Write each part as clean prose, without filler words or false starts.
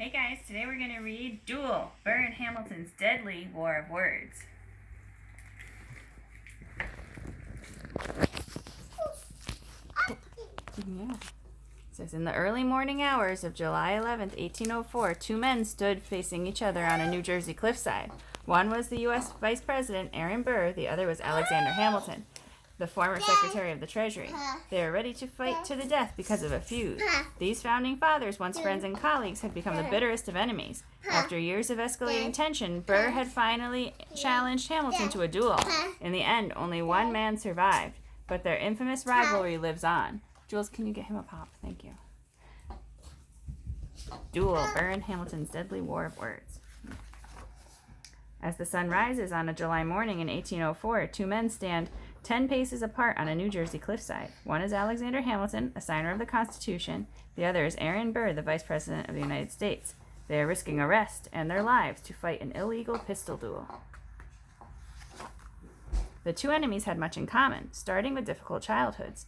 Hey guys, today we're going to read Duel, Burr and Hamilton's Deadly War of Words. Yeah. It says, in the early morning hours of July 11th, 1804, two men stood facing each other on a New Jersey cliffside. One was the U.S. Vice President, Aaron Burr. The other was Alexander Hamilton, the former Secretary of the Treasury. They were ready to fight to the death because of a feud. These founding fathers, once friends and colleagues, had become the bitterest of enemies. After years of escalating tension, Burr had finally challenged Hamilton to a duel. In the end, only one man survived, but their infamous rivalry lives on. Jules, can you get him a pop? Thank you. Duel, Burr and Hamilton's Deadly War of Words. As the sun rises on a July morning in 1804, two men stand 10 paces apart on a New Jersey cliffside. One is Alexander Hamilton, a signer of the Constitution. The other is Aaron Burr, the Vice President of the United States. They are risking arrest and their lives to fight an illegal pistol duel. The two enemies had much in common, starting with difficult childhoods.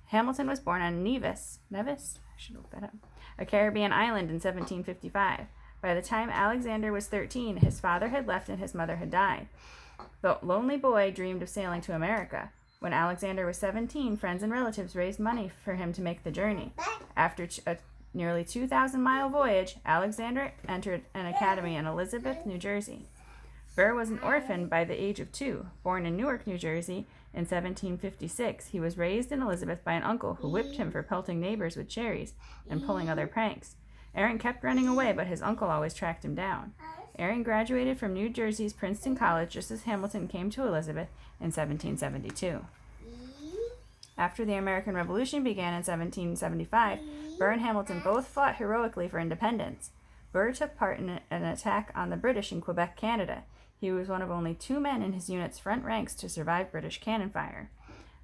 Hamilton was born on Nevis, I should look that up, a Caribbean island in 1755. By the time Alexander was 13, his father had left and his mother had died. The lonely boy dreamed of sailing to America. When Alexander was 17, friends and relatives raised money for him to make the journey. After a nearly 2,000-mile voyage, Alexander entered an academy in Elizabeth, New Jersey. Burr was an orphan by the age of 2. Born in Newark, New Jersey in 1756, he was raised in Elizabeth by an uncle who whipped him for pelting neighbors with cherries and pulling other pranks. Aaron kept running away, but his uncle always tracked him down. Aaron graduated from New Jersey's Princeton College just as Hamilton came to Elizabeth in 1772. After the American Revolution began in 1775, Burr and Hamilton both fought heroically for independence. Burr took part in an attack on the British in Quebec, Canada. He was one of only 2 men in his unit's front ranks to survive British cannon fire.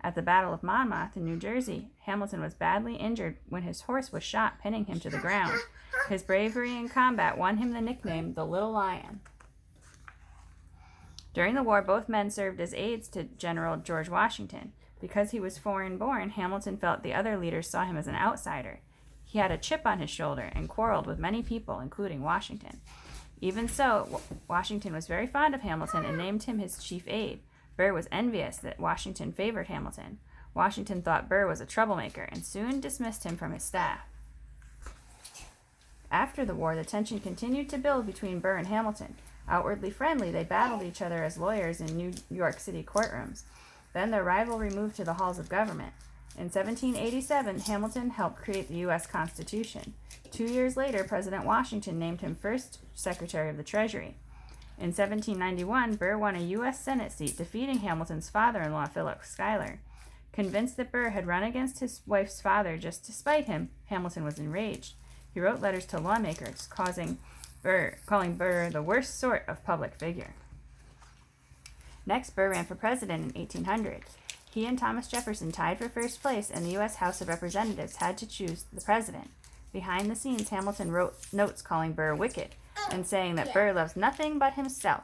At the Battle of Monmouth in New Jersey, Hamilton was badly injured when his horse was shot, pinning him to the ground. His bravery in combat won him the nickname the Little Lion. During the war, both men served as aides to General George Washington. Because he was foreign-born, Hamilton felt the other leaders saw him as an outsider. He had a chip on his shoulder and quarreled with many people, including Washington. Even so, Washington was very fond of Hamilton and named him his chief aide. Burr was envious that Washington favored Hamilton. Washington thought Burr was a troublemaker and soon dismissed him from his staff. After the war, the tension continued to build between Burr and Hamilton. Outwardly friendly, they battled each other as lawyers in New York City courtrooms. Then their rivalry moved to the halls of government. In 1787, Hamilton helped create the U.S. Constitution. 2 years later, President Washington named him first Secretary of the Treasury. In 1791, Burr won a U.S. Senate seat, defeating Hamilton's father-in-law, Philip Schuyler. Convinced that Burr had run against his wife's father just to spite him, Hamilton was enraged. He wrote letters to lawmakers, calling Burr the worst sort of public figure. Next, Burr ran for president in 1800. He and Thomas Jefferson tied for first place, and the U.S. House of Representatives had to choose the president. Behind the scenes, Hamilton wrote notes calling Burr wicked and saying that Burr loves nothing but himself.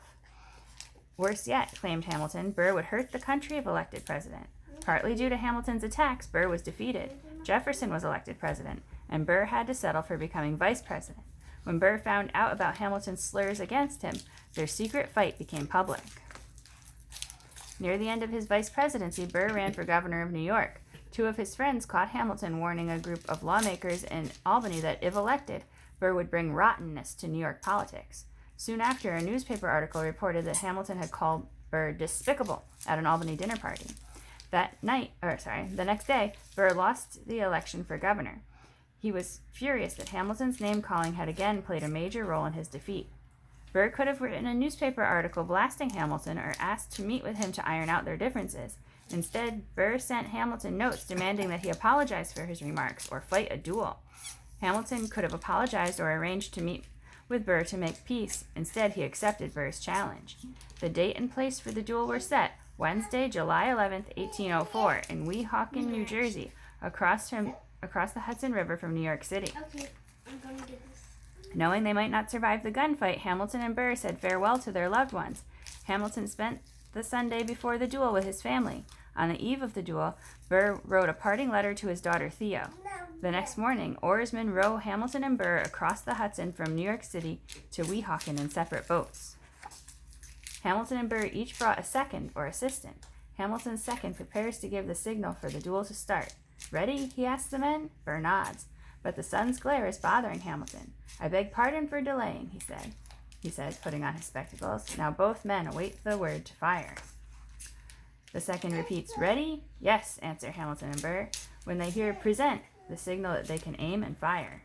Worse yet, claimed Hamilton, Burr would hurt the country if elected president. Partly due to Hamilton's attacks, Burr was defeated. Jefferson was elected president, and Burr had to settle for becoming vice president. When Burr found out about Hamilton's slurs against him, their secret fight became public. Near the end of his vice presidency, Burr ran for governor of New York. 2 of his friends caught Hamilton warning a group of lawmakers in Albany that, if elected, Burr would bring rottenness to New York politics. Soon after, a newspaper article reported that Hamilton had called Burr despicable at an Albany dinner party. The next day, Burr lost the election for governor. He was furious that Hamilton's name-calling had again played a major role in his defeat. Burr could have written a newspaper article blasting Hamilton or asked to meet with him to iron out their differences. Instead, Burr sent Hamilton notes demanding that he apologize for his remarks or fight a duel. Hamilton could have apologized or arranged to meet with Burr to make peace. Instead, he accepted Burr's challenge. The date and place for the duel were set, Wednesday, July 11th, 1804, in Weehawken, New Jersey, across the Hudson River from New York City. Okay, I'm going to do this. Knowing they might not survive the gunfight, Hamilton and Burr said farewell to their loved ones. Hamilton spent the Sunday before the duel with his family. On the eve of the duel, Burr wrote a parting letter to his daughter Theo. The next morning, oarsmen row Hamilton and Burr across the Hudson from New York City to Weehawken in separate boats. Hamilton and Burr each brought a second or assistant. Hamilton's second prepares to give the signal for the duel to start. Ready? He asks the men. Burr nods. But the sun's glare is bothering Hamilton. I beg pardon for delaying, he said, putting on his spectacles. Now both men await the word to fire. The second repeats, ready? Yes, answer Hamilton and Burr. When they hear present, the signal that they can aim and fire.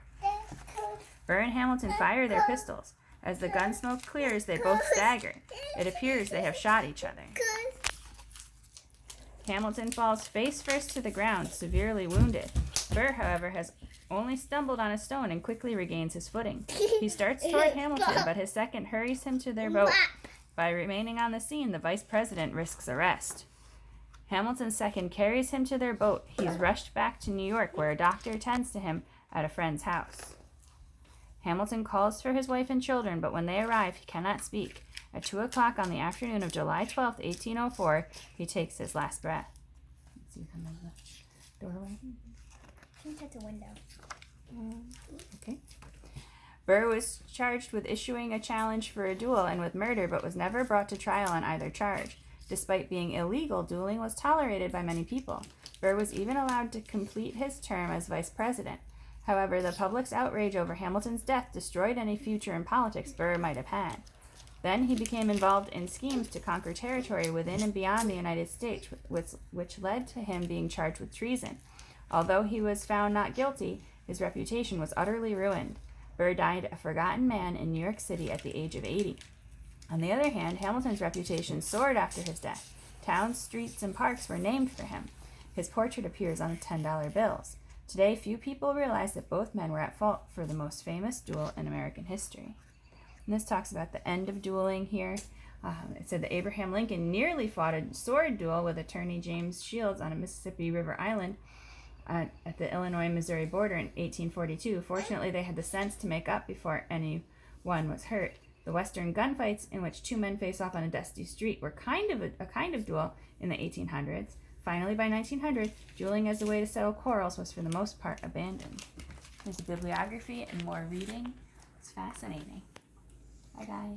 Burr and Hamilton fire their pistols. As the gun smoke clears, they both stagger. It appears they have shot each other. Hamilton falls face first to the ground, severely wounded. Burr, however, has only stumbled on a stone and quickly regains his footing. He starts toward Hamilton, but his second hurries him to their boat. By remaining on the scene, the vice president risks arrest. Hamilton's second carries him to their boat. He's rushed back to New York, where a doctor tends to him at a friend's house. Hamilton calls for his wife and children, but when they arrive, he cannot speak. At 2 o'clock on the afternoon of July 12th, 1804, he takes his last breath. Let's see from the doorway. I think that's a window. Okay. Burr was charged with issuing a challenge for a duel and with murder, but was never brought to trial on either charge. Despite being illegal, dueling was tolerated by many people. Burr was even allowed to complete his term as vice president. However, the public's outrage over Hamilton's death destroyed any future in politics Burr might have had. Then he became involved in schemes to conquer territory within and beyond the United States, which led to him being charged with treason. Although he was found not guilty, his reputation was utterly ruined. Burr died a forgotten man in New York City at the age of 80. On the other hand, Hamilton's reputation soared after his death. Towns, streets, and parks were named for him. His portrait appears on the $10 bills. Today, few people realize that both men were at fault for the most famous duel in American history. And this talks about the end of dueling here. It said that Abraham Lincoln nearly fought a sword duel with attorney James Shields on a Mississippi River island at the Illinois-Missouri border in 1842. Fortunately, they had the sense to make up before anyone was hurt. The Western gunfights, in which two men face off on a dusty street, were a kind of duel in the 1800s. Finally, by 1900, dueling as a way to settle quarrels was for the most part abandoned. There's a bibliography and more reading. It's fascinating. Bye, guys.